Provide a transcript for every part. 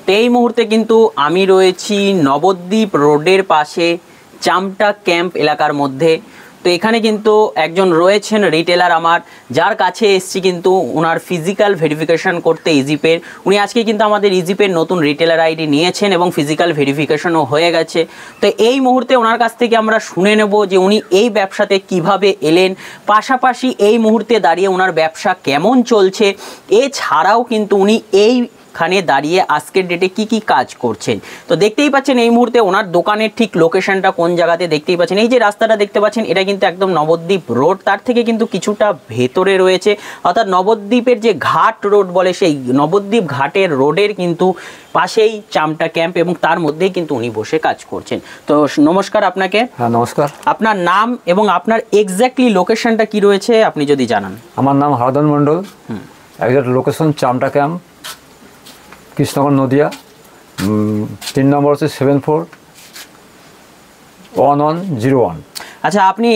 তো এই মুহূর্তে কিন্তু আমি রয়েছি নবদ্বীপ রোডের পাশে চামটা ক্যাম্প এলাকার মধ্যে। তো এখানে কিন্তু একজন রয়েছেন রিটেলার আমার, যার কাছে এসছি কিন্তু ওনার ফিজিক্যাল ভেরিফিকেশন করতে ইজিপের। উনি আজকে কিন্তু আমাদের ইজিপের নতুন রিটেলার আইডি নিয়েছেন এবং ফিজিক্যাল ভেরিফিকেশনও হয়ে গেছে। তো এই মুহূর্তে ওনার কাছ থেকে আমরা শুনে নেব যে উনি এই ব্যবসাতে কিভাবে এলেন, পাশাপাশি এই মুহূর্তে দাঁড়িয়ে ওনার ব্যবসা কেমন চলছে, এছাড়াও কিন্তু উনি এইখানে দাঁড়িয়ে আজকের ডেটে কি কি কাজ করছেন। তো দেখতেই পাচ্ছেন এই মুহূর্তে ওনার দোকানের ঠিক লোকেশনটা কোন জায়গাতে দেখতেই পাচ্ছেন। এই যে রাস্তাটা দেখতে পাচ্ছেন এটা কিন্তু একদম নবদ্বীপ রোড, তার থেকে কিন্তু কিছুটা ভেতরে রয়েছে, অর্থাৎ নবদ্বীপের যে ঘাট রোড বলে সেই নবদ্বীপ ঘাটের রোডের কিন্তু পাশেই চামটা ক্যাম্প এবং তার মধ্যেই কিন্তু উনি বসে কাজ করছেন। তো নমস্কার আপনাকে। হ্যাঁ নমস্কার। আপনার নাম এবং আপনার এক্স্যাক্টলি লোকেশনটা কি রয়েছে আপনি যদি জানান। আমার নাম হারাধন মণ্ডল, exact location চামটা camp, Krishnanagar Nadia. 3 নম্বর হচ্ছে 741101। আচ্ছা, আপনি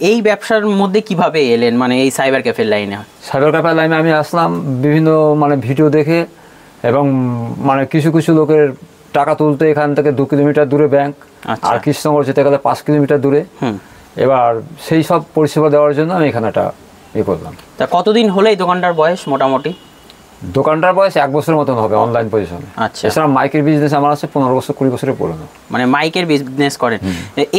এই ব্যবসার মধ্যে কিভাবে এলেন, মানে এই সাইবার ক্যাফের লাইনে? সাইবার ক্যাফের লাইনে আমি আসলাম বিভিন্ন ভিডিও দেখে, এবং কিছু কিছু লোকের টাকা তুলতে এখান থেকে 2 কিলোমিটার দূরে ব্যাংক, আর কৃষ্ণনগর যেতে গেলে 5 কিলোমিটার দূরে। এবার সেই সব পরিষেবা দেওয়ার জন্য আমি এখানে একটা করলাম। তা কতদিন হলো এই দোকানটার বয়স? মোটামুটি দোকানটার বয়স 1 বছরের মতন হবে অনলাইন পজিশনে। আচ্ছা, এছাড়া মাইকের বিজনেস আমার আছে 15 বছর 20 বছরের পুরনো। মানে মাইকের বিজনেস করেন।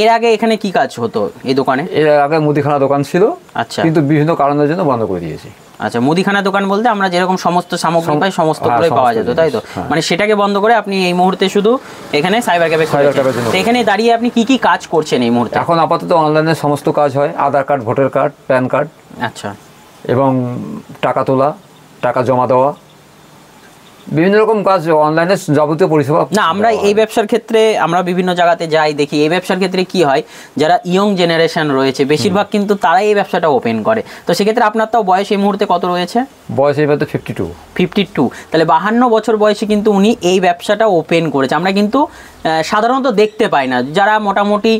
এর আগে এখানে কি কাজ হতো এই দোকানে? এর আগে মুদিখানা দোকান ছিল, আচ্ছা, কিন্তু বিভিন্ন কারণের জন্য বন্ধ করে দিয়েছি। আচ্ছা, মুদিখানা দোকান বলতে আমরা যেরকম সমস্ত সামগ্রী পাই সমস্তগুলোই পাওয়া যেত, তাই তো? মানে সেটাকে বন্ধ করে আপনি এই মুহূর্তে শুধু এখানে সাইবার ক্যাফে করেছেন। এখানে দাঁড়িয়ে আপনি কি কি কাজ করছেন এই মুহূর্তে? এখন আপাতত অনলাইনে সমস্ত কাজ হয়, Aadhaar card, voter card, PAN card, আচ্ছা, এবং টাকা তোলা, টাকা জমা দেওয়া, বিভিন্ন রকম কাজ অনলাইনে যাবতীয় পরিষেবা। না, আমরা এই ব্যবসার ক্ষেত্রে আমরা বিভিন্ন জায়গাতে যাই, দেখি এই ব্যবসার ক্ষেত্রে কি হয়, যারা ইয়ং জেনারেশন রয়েছে বেশিরভাগ কিন্তু তারাই এই ব্যবসাটা ওপেন করে। তো সেক্ষেত্রে আপনার তাও বয়স এই মুহূর্তে কত রয়েছে? বয়স এই মুহূর্তে 52। তাহলে 52 বছর বয়সে কিন্তু উনি এই ব্যবসাটা ওপেন করেছে। আমরা কিন্তু সাধারণত দেখতে পাই না, যারা মোটামুটি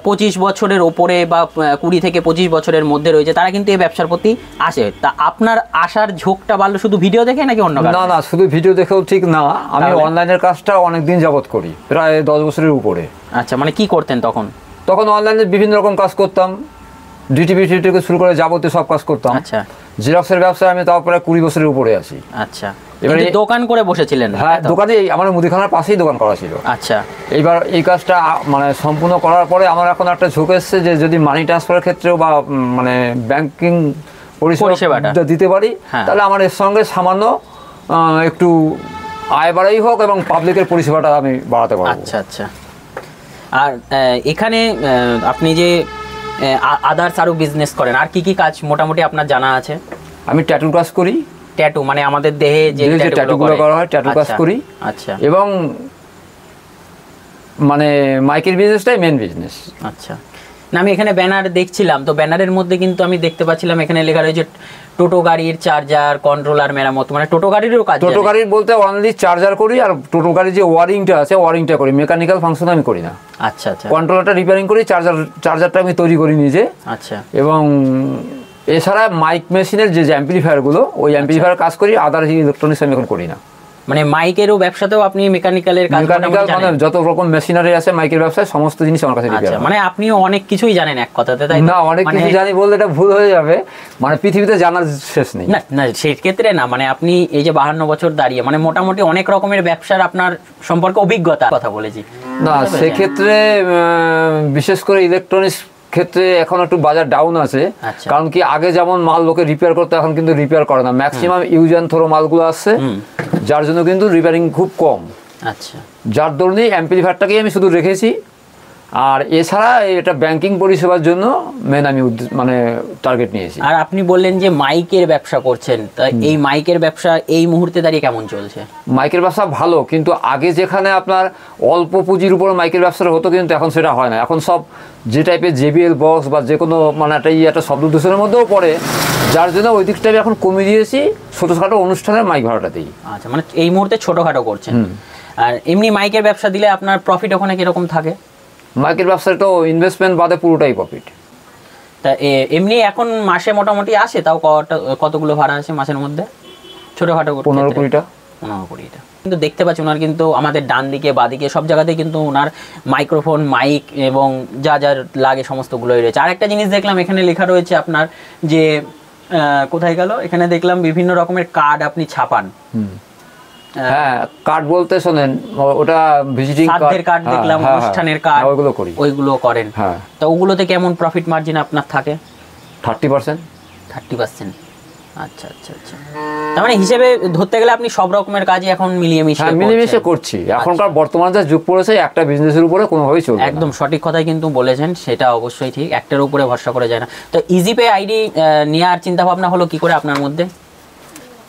25 বছরের ওপরে বা 20 থেকে 25 বছরের মধ্যে রয়েছে তারা কিন্তু এই ব্যবসার প্রতি আসে। তা আপনার আসার ঝোঁকটা বাড়লো শুধু ভিডিও দেখে নাকি অন্য কারণে? না, শুধু ভিডিও দেখেও ঠিক না, আমি অনলাইনের কাজটা অনেকদিন যাবত করি, প্রায় 10 বছরের উপরে। আচ্ছা, মানে কি করতেন তখন? অনলাইনে বিভিন্ন রকম কাজ করতাম, ডিটিপি থেকে শুরু করে যাবতীয় সব কাজ করতাম। আচ্ছা, জেরক্সের ব্যবসায় আমি তাও প্রায় 20 বছরের উপরে আছি। আচ্ছা, এবারে দোকান করে বসেছিলেন? হ্যাঁ, দোকানে আমার মুদিখানার পাশেই দোকান করা ছিল। আচ্ছা, এইবার এই কাজটা সম্পূর্ণ করার পরে আমার এখন একটা ঝোঁক এসছে যে যদি মানি ট্রান্সফারের ক্ষেত্রেও বা ব্যাংকিং পরিষেবাটা দিতে পারি, তাহলে আমার এর সঙ্গে সামান্য একটু আয় বাড়াই হোক এবং পাবলিকের পরিষেবাটা আমি বাড়াতে পারবো। আচ্ছা, আচ্ছা। আর এখানে আপনি যে আদার্স আরও বিজনেস করেন, আর কি কি কাজ মোটামুটি আপনার জানা আছে? আমি ট্যাটু কাজ করি। ট্যাটু মানে আমাদের দেহে যে ট্যাটুগুলো করা হয়, ট্যাটু কাজ করি। আচ্ছা, এবং মাইকের বিজনেসটাই মেন বিজনেস। আচ্ছা, না আমি এখানে ব্যানার দেখছিলাম, তো ব্যানারের মধ্যে কিন্তু আমি দেখতে পাচ্ছিলাম এখানে লেখা রয়েছে টোটো গাড়ির চার্জার, কন্ট্রোলার মেরামত, মানে টোটো গাড়িরও কাজ? টোটো গাড়ির বলতে অনলি চার্জার করি, আর টোটো গাড়ির যে ওয়ারিংটা আছে ওয়ারিংটা করি, মেকানিক্যাল ফাংশন আমি করি না। আচ্ছা, আচ্ছা, কন্ট্রোলারটা রিপেয়ারিং করি, চার্জারটা আমি তৈরি করি নিজে। আচ্ছা, এবং এছাড়া মাইক মেশিনের যে অ্যাম্পলিফায়ারগুলো, ওই অ্যাম্পলিফায়ার কাজ করি, আদার্স ইলেকট্রনিক্স আমি এখন করি না। মানে মাইকেরও ব্যবসাতেও আপনি মেকানিক্যালের কাজ? যত রকম মেশিনারি আছে মাইকের ব্যবসায় সমস্ত জিনিস আমার কাছে রিপেয়ার। মানে আপনি অনেক কিছুই জানেন এক কথাতে, তাই না? অনেক কিছু জানি বললে এটা ভুল হয়ে যাবে, পৃথিবীতে জানার শেষ নেই। না, সেই ক্ষেত্রে না, আপনি এই যে 52 বছর দাঁড়িয়ে মোটামুটি অনেক রকমের ব্যবসার আপনার সম্পর্কে অভিজ্ঞতা কথা বলেছি। না, সেক্ষেত্রে বিশেষ করে ইলেকট্রনিক্স ক্ষেত্রে এখন একটু বাজার ডাউন আছে। কারণ কি, আগে যেমন মাল লোকে রিপেয়ার করতে, এখন কিন্তু রিপেয়ার করে না, ম্যাক্সিমাম ইউজ অ্যান্ড থ্রো মালগুলো আসছে, যার জন্য কিন্তু রিপেয়ারিং খুব কম। আচ্ছা, যার দরুনই অ্যাম্পলিফায়ারটাকেই আমি শুধু রেখেছি। আর এছাড়া এটা ব্যাংকিং পরিষেবার জন্য মেন আমি টার্গেট নিয়েছি। আর আপনি বললেন যে মাইকের ব্যবসা করছেন, তা এই মাইকের ব্যবসা এই মুহূর্তে দাঁড়িয়ে কেমন চলছে? মাইকের ব্যবসা ভালো, কিন্তু আগে যেখানে আপনার অল্প পুঁজির উপর মাইকের ব্যবসাটা হতো, কিন্তু এখন সেটা হয় না। এখন সব যে টাইপের JBL বক্স বা যে কোনো একটা শব্দ দূষণের মধ্যেও পড়ে, যার জন্য ওই দিকটা আমি এখন কমিয়ে দিয়েছি, ছোটোখাটো অনুষ্ঠানের মাইক ভাড়াটা দিই। আচ্ছা, এই মুহূর্তে ছোটোখাটো করছেন। আর এমনি মাইকের ব্যবসা দিলে আপনার প্রফিট ওখানে কিরকম থাকে? মাইকের ব্যবসায় তো ইনভেস্টমেন্ট বাদে পুরোটাই প্রফিট। তা এমনি এখন মাসে মোটামুটি আসে তাও কতগুলো ভাড়া আছে মাসের মধ্যে ছোটোখাটো? 15-20টা। 15-20টা। কিন্তু দেখতে পাচ্ছি ওনার কিন্তু আমাদের ডান দিকে বাদিকে সব জায়গাতে কিন্তু ওনার মাইক্রোফোন, মাইক এবং যা যা লাগে সমস্তগুলোই রয়েছে। আর একটা জিনিস দেখলাম এখানে লেখা রয়েছে আপনার যে কোথায় গেল, এখানে দেখলাম বিভিন্ন রকমের কার্ড আপনি ছাপান। হ্যাঁ, কার্ড বলতে শোনেন, ওটা ভিজিটিং কার্ড দেখলাম, অনুষ্ঠানের কার্ড, ওইগুলো করেন। হ্যাঁ, তো ওগুলোতে কেমন প্রফিট মার্জিন আপনার থাকে? 30%। 30%। আচ্ছা আচ্ছা আচ্ছা, তার মানে হিসেবে ধরতে গেলে আপনি সব রকমের কাজই এখন মিলিয়ে করছি। এখনকার বর্তমান যা যুগ পড়েছে, একটা বিজনেসের উপরে কোনোভাবেই চলবে না। একদম সঠিক কথাই কিন্তু বলেছেন, সেটা অবশ্যই ঠিক, একটার উপরে ভরসা করা যায় না। তো ইজিপে আইডি নেওয়ার চিন্তা ভাবনা হলো কি করে আপনার মধ্যে?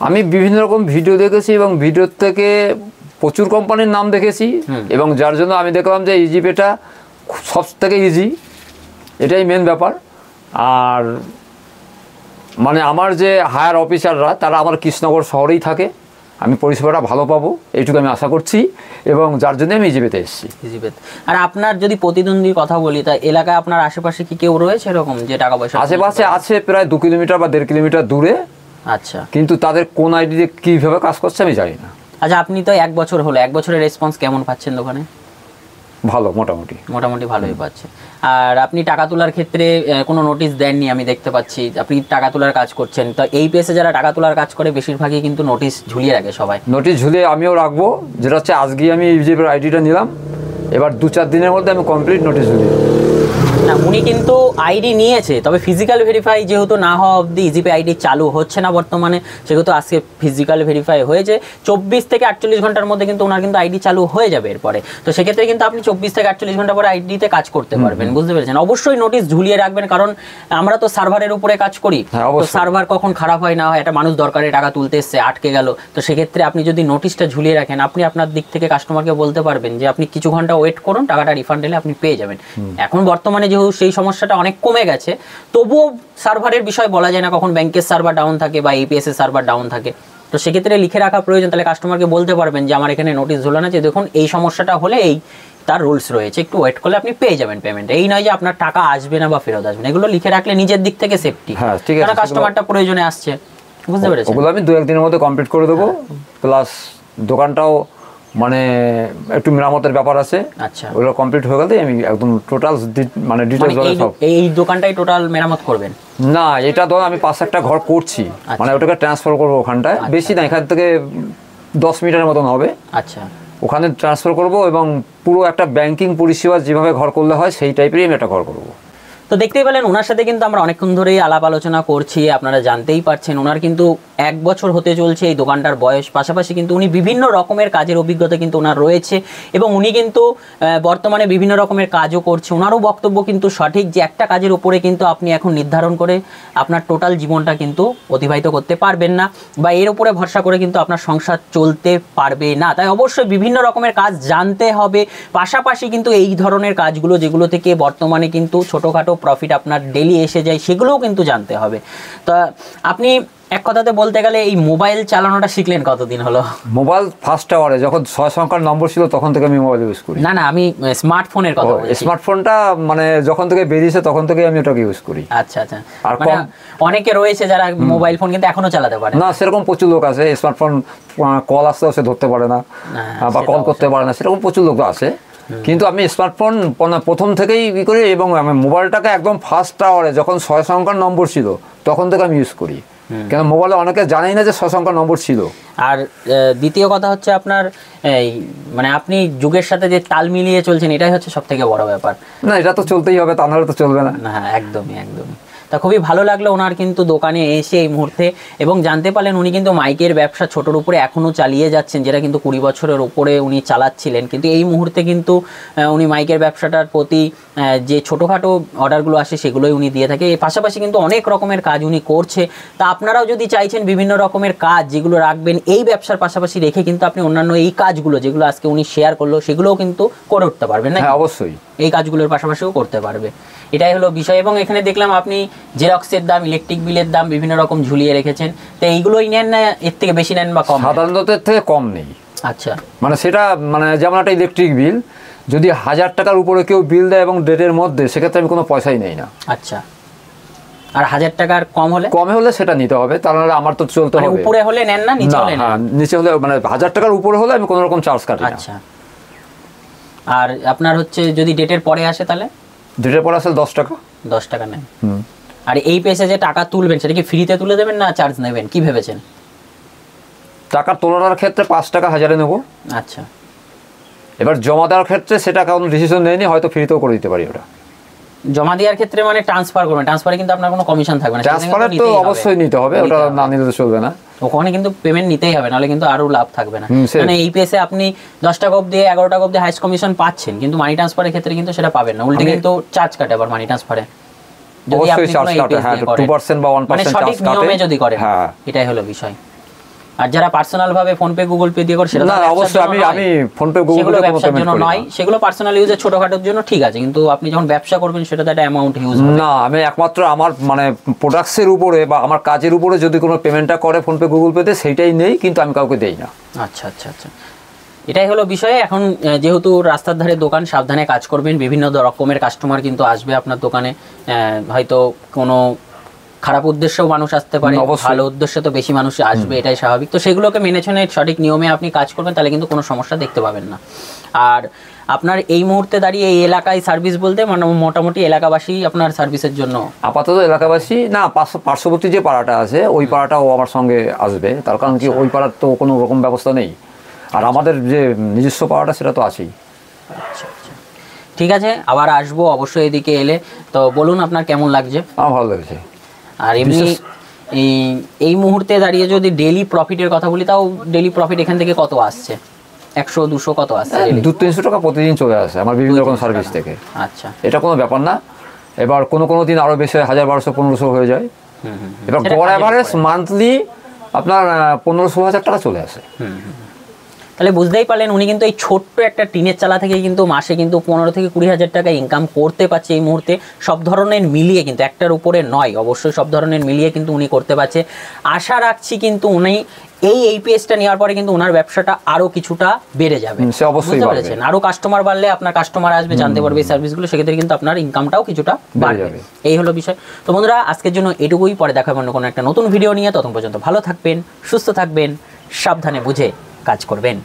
আমি বিভিন্ন রকম ভিডিও দেখেছি এবং ভিডিওর থেকে প্রচুর কোম্পানির নাম দেখেছি, এবং যার জন্য আমি দেখলাম যে ইজিপেটা সব থেকে ইজি, এটাই মেন ব্যাপার। আর মানে আমার যে হায়ার অফিসাররা তারা আমার কৃষ্ণনগর শহরেই থাকে, আমি পরিষেবাটা ভালো পাবো এইটুকু আমি আশা করছি, এবং যার জন্য আমি ইজিপেতে এসেছি। আর আপনার যদি প্রতিদ্বন্দ্বীর কথা বলি, তা এলাকায় আপনার আশেপাশে কি কেউ রয়েছে এরকম যে টাকা পয়সা? আশেপাশে আছে, প্রায় 2 কিলোমিটার বা 1.5 কিলোমিটার দূরে। আচ্ছা, কিন্তু তাদের কোন আইডিতে কীভাবে কাজ করছে আমি জানি না। আচ্ছা, আপনি তো 1 বছর হলো, 1 বছরের রেসপন্স কেমন পাচ্ছেন দোকানে? ভালো, মোটামুটি ভালোই পাচ্ছে। আর আপনি টাকা তোলার ক্ষেত্রে কোনো নোটিশ দেননি, আমি দেখতে পাচ্ছি আপনি টাকা তোলার কাজ করছেন। তো এই পেসে যারা টাকা তোলার কাজ করে বেশিরভাগই কিন্তু নোটিশ ঝুলিয়ে রাখে সবাই। নোটিশ ঝুলিয়ে আমিও রাখবো, যেটা হচ্ছে আজকে আমি ইজিপের আইডিটা নিলাম, এবার 2-4 দিনের মধ্যে আমি কমপ্লিট নোটিশ ঝুলিয়ে দেবো। না, উনি কিন্তু আইডি নিয়েছে, তবে ফিজিক্যাল ভেরিফাই যেহেতু না হওয়া অবধি ইজিপে আইডি চালু হচ্ছে না বর্তমানে, সেহেতু আজকে ফিজিক্যাল ভেরিফাই হয়েছে। 24 থেকে 48 ঘন্টার মধ্যে কিন্তু ওনার কিন্তু আইডি চালু হয়ে যাবে এরপরে। তো সেক্ষেত্রে কিন্তু আপনি 24 থেকে 48 ঘন্টা পরে আইডিতে কাজ করতে পারবেন, বুঝতে পেরেছেন? অবশ্যই নোটিশ ঝুলিয়ে রাখবেন, কারণ আমরা তো সার্ভারের উপরে কাজ করি, তো সার্ভার কখন খারাপ হয় না হয়, একটা মানুষ দরকারে টাকা তুলতে এসছে, আটকে গেল, তো সেক্ষেত্রে আপনি যদি নোটিশটা ঝুলিয়ে রাখেন, আপনি আপনার দিক থেকে কাস্টমারকে বলতে পারবেন যে আপনি কিছু ঘন্টা ওয়েট করুন, টাকাটা রিফান্ড এলে আপনি পেয়ে যাবেন। এখন বর্তমানে যেহেতু সেই সমস্যাটা অনেক কমে গেছে, তবুও সার্ভারের বিষয় বলা যায় না, কখন ব্যাংকের সার্ভার ডাউন থাকে বা এপিএস এর সার্ভার ডাউন থাকে। তো সেক্ষেত্রে লিখে রাখা প্রয়োজন, তাহলে কাস্টমারকে বলতে পারবেন যে আমার এখানে নোটিশ ঝোলানো আছে, দেখুন এই সমস্যাটা হলে এই তার রুলস রয়েছে, একটু ওয়েট করলে আপনি পেয়ে যাবেন পেমেন্ট। এই নয় যে আপনার টাকা আসবে না বা ফেরত আসবে না, এগুলো লিখে রাখলে নিজের দিক থেকে সেফটি, কারণ কাস্টমারটা প্রয়োজনে আসছে, বুঝতে পেরেছেন? ওগুলো আমি 2-1 দিনের মধ্যে কমপ্লিট করে দেবো, প্লাস দোকানটাও মানে একটু মেরামতের ব্যাপার আছে। আচ্ছা, ওগুলো কমপ্লিট হয়ে গেলে আমি একদম টোটাল মানে ডিটেইলস বলে সব। এই দোকানটাই টোটাল মেরামত করবেন? না, এটা ধর আমি 5 একটা ঘর করছি, মানে ওটাকে ট্রান্সফার করবো ওখানটায়, বেশি না, এখান থেকে 10 মিটারের মতন হবে। আচ্ছা, ওখানে ট্রান্সফার করব এবং পুরো একটা ব্যাংকিং পরিষেবা যেভাবে ঘর করলে হয় সেই টাইপেরই আমি একটা ঘর করবো। তো দেখতেই পেলেন ওনার সাথে কিন্তু আমরা অনেকক্ষণ ধরেই আলাপ আলোচনা করছি, আপনারা জানতেই পারছেন ওনার কিন্তু 1 বছর হতে চলছে এই দোকানটার বয়স, পাশাপাশি কিন্তু উনি বিভিন্ন রকমের কাজের অভিজ্ঞতা কিন্তু ওনার রয়েছে, এবং উনি কিন্তু বর্তমানে বিভিন্ন রকমের কাজও করছে। ওনারও বক্তব্য কিন্তু সঠিক যে একটা কাজের উপরে কিন্তু আপনি এখন নির্ধারণ করে আপনার টোটাল জীবনটা কিন্তু অতিবাহিত করতে পারবেন না, বা এর উপরে ভরসা করে কিন্তু আপনার সংসার চলতে পারবে না। তাই অবশ্যই বিভিন্ন রকমের কাজ জানতে হবে, পাশাপাশি কিন্তু এই ধরনের কাজগুলো যেগুলো থেকে বর্তমানে কিন্তু ছোটোখাটো প্রফিট আপনার ডেলি এসে যায়, সেগুলোও কিন্তু জানতে হবে। তো আপনি এক কথাতে বলতে গেলে এই মোবাইল চালানোটা শিখলেন কতদিন হলো? মোবাইল ফার্স্ট আওয়ারে যখন 6 সংখ্যার নম্বর ছিল তখন থেকে আমি মোবাইল ইউজ করি। না, আমি স্মার্টফোনের কথা বলছি। স্মার্টফোনটা মানে যখন থেকে বেরিয়েছে তখন থেকে আমি ওটাকে ইউজ করি। আচ্ছা আচ্ছা, আর অনেকে রয়েছে যারা মোবাইল ফোন কিন্তু এখনো চালাতে পারে না, সেরকম প্রচুর লোক আছে। স্মার্টফোন কল আসতেও সে ধরতে পারে না বা কল করতে পারে না, সেরকম প্রচুর লোক আছে। কিন্তু আমি স্মার্টফোন প্রথম থেকেই ই করি, এবং আমি মোবাইলটাকে একদম ফার্স্ট আওয়ারে যখন 6 সংখ্যার নম্বর ছিল তখন থেকে আমি ইউজ করি, কেন মোবাইলে অনেকে জানেই না যে 6 সংখ্যার নম্বর ছিল। আর দ্বিতীয় কথা হচ্ছে আপনার এই মানে আপনি যুগের সাথে যে তাল মিলিয়ে চলছেন, এটাই হচ্ছে সব থেকে বড় ব্যাপার। না, এটা তো চলতেই হবে, তা নাহলে তো চলবে না। হ্যাঁ, একদমই। তা খুবই ভালো লাগলো ওনার কিন্তু দোকানে এসে এই মুহূর্তে, এবং জানতে পারলেন উনি কিন্তু মাইকের ব্যবসা ছোটোর উপরে এখনও চালিয়ে যাচ্ছেন, যেটা কিন্তু 20 বছরের উপরে উনি চালাচ্ছিলেন, কিন্তু এই মুহূর্তে কিন্তু উনি মাইকের ব্যবসাটার প্রতি যে ছোটোখাটো অর্ডারগুলো আসে সেগুলোই উনি দিয়ে থাকে। এর পাশাপাশি কিন্তু অনেক রকমের কাজ উনি করছে। তা আপনারাও যদি চাইছেন বিভিন্ন রকমের কাজ যেগুলো রাখবেন এই ব্যবসার পাশাপাশি রেখে, কিন্তু আপনি অন্যান্য এই কাজগুলো যেগুলো আজকে উনি শেয়ার করলো সেগুলোও কিন্তু করে উঠতে পারবেন না? হ্যাঁ, অবশ্যই এই কাজগুলোর পাশাপাশিও করতে পারবে, এটাই হলো বিষয়। এবং এখানে দেখলাম আপনি জেরক্সের দাম, ইলেকট্রিক বিলের দাম বিভিন্ন রকম ঝুলিয়ে রেখেছেন, তো এইগুলোই নেন না এর থেকে বেশি নেন বা কম? সাধারণত এর থেকে কম নেই। আচ্ছা, মানে সেটা মানে যেমন একটা ইলেকট্রিক বিল যদি 1000 টাকার উপরে কেউ বিল দেয় এবং ডেটের মধ্যে, সেক্ষেত্রে আমি কোনো পয়সাই নেই না। আচ্ছা আর 1000 টাকার কম হলে সেটা নিতে হবে, তাহলে আমার তো চলতে হবে। উপরে হলে নেন না, নিচে হলে না, নিচে হলে মানে 1000 টাকার উপরে হলে আমি কোনো রকম চার্জ কাটি না। আচ্ছা, আর আপনার হচ্ছে যদি ডেটের পরে আসে তাহলে? ডেটের পরে আসলে 10 টাকা। 10 টাকা নেন। আর এই পেসে যে টাকা তুলবেন সেটা কি ফ্রিতে তুলে দেবেন না চার্জ নেবেন, কি ভেবেছেন? টাকা তোলার ক্ষেত্রে 5 টাকা 1000-এ নেব। আচ্ছা, এবার জমা দেওয়ার ক্ষেত্রে সেটা কোনো ডিসিশন নেয়নি, হয়তো ফ্রিতেও করে দিতে পারি। ওটা জমা দেওয়ার ক্ষেত্রে মানে ট্রান্সফার করবেন, ট্রান্সফারে কিন্তু আপনার কোনো কমিশন থাকবে না। ট্রান্সফারে তো অবশ্যই নিতে হবে, ওটা না নিলে তো চলবে না। ওখানে কিন্তু পেমেন্ট নিতেই হবে, নাহলে কিন্তু আরো লাভ থাকবে না। মানে এই পেসে আপনি 10 টাকা অবধি 11 টাকা অবধি হাইস্ট কমিশন পাচ্ছেন, কিন্তু মানি ট্রান্সফারের ক্ষেত্রে কিন্তু সেটা পাবেন না, উল্টে কিন্তু চার্জ কাটে আবার মানি ট্রান্সফারে। যদি আপনি কোনো এই পেস দিয়ে করেন 2% বা 1% মানে সঠিক নিয়মে যদি করেন, এটাই হলো বিষয়। আর যারা পার্সোনাল ভাবে ফোন পে গুগল পে দিয়ে করে সেটা না, অবশ্যই আমি ফোন পে গুগল পে কোনো পেমেন্ট করি না। সেগুলো পার্সোনাল ইউজে ছোটখাটোর জন্য ঠিক আছে, কিন্তু আপনি যখন ব্যবসা করবেন সেটা তো একটা অ্যামাউন্ট ইউজ হবে না। আমি একমাত্র আমার মানে প্রোডাক্টসের উপরে বা আমার কাজের উপরে যদি কোনো পেমেন্টটা করে ফোন পে গুগল পেতে, সেইটাই নেই, কিন্তু আমি কাউকে দেই না। আচ্ছা আচ্ছা আচ্ছা, এটাই হলো বিষয়। এখন যেহেতু রাস্তার ধারে দোকান, সাবধানে কাজ করবেন। বিভিন্ন রকমের কাস্টমার কিন্তু আসবে আপনার দোকানে, হয়তো কোনো খারাপ উদ্দেশ্যেও মানুষ আসতে পারে, ভালো উদ্দেশ্যে তো বেশি মানুষ আসবে, এটাই স্বাভাবিক। তো সেগুলোকে মেনে চলে সঠিক নিয়মে আপনি কাজ করবেন, তাহলে কিন্তু কোনো সমস্যা দেখতে পাবেন না। আর আপনার এই মুহূর্তে দাঁড়িয়ে এই এলাকায় সার্ভিস বলতে মানে মোটামুটি এলাকাবাসী আপনার সার্ভিসের জন্য? আপাতত এলাকাবাসী না, পার্শ্ববর্তী যে পাড়াটা আছে ওই পাড়াটাও আমার সঙ্গে আসবে, তার কারণ কি ওই পাড়ার তো কোনো রকম ব্যবস্থা নেই, আর আমাদের যে নিজস্ব পাড়াটা সেটা তো আছেই। আচ্ছা আচ্ছা, ঠিক আছে, আবার আসবো অবশ্যই এদিকে এলে। তো বলুন আপনার কেমন লাগছে? আমার ভালো লাগছে। আর এমনি এই মুহূর্তে দাঁড়িয়ে যদি ডেইলি প্রফিটের কথা বলি, তাও ডেইলি প্রফিট এখান থেকে কত আসছে? 100-200 কত আসছে? 200-300 টাকা প্রতিদিন চলে আসে আমার বিভিন্ন রকম সার্ভিস থেকে। আচ্ছা, এটা কোনো ব্যাপার না। এবার কোনো দিন আরও বেশি 1000-1200-1500 হয়ে যায়। এবার গড় অ্যাভারেজ মান্থলি আপনার 1500-2000 টাকা চলে আসে। তাহলে বুঝতেই পারলেন উনি কিন্তু এই ছোট্ট একটা টিনের চালা থেকে কিন্তু মাসে কিন্তু 15 থেকে 20 হাজার টাকা ইনকাম করতে পারছে এই মুহূর্তে। সব ধরনের মিলিয়ে, কিন্তু একটার উপরে নয়, অবশ্যই সব ধরনের মিলিয়ে কিন্তু উনি করতে পারছে। আশা রাখছি কিন্তু উনি এই পেজটা নেওয়ার পরে কিন্তু ওনার ব্যবসাটা আরো কিছুটা বেড়ে যাবে। বুঝতে পেরেছেন? আরো কাস্টমার বাড়লে আপনার কাস্টমার আসবে, জানতে পারবে এই সার্ভিসগুলো, সেক্ষেত্রে কিন্তু আপনার ইনকামটাও কিছুটা বাড়বে। এই হলো বিষয়। তো বন্ধুরা, আজকের জন্য এটুকুই। পরে দেখা হবে অন্য কোনো একটা নতুন ভিডিও নিয়ে। ততক্ষণ পর্যন্ত ভালো থাকবেন, সুস্থ থাকবেন, সাবধানে বুঝে কাজ করবেন।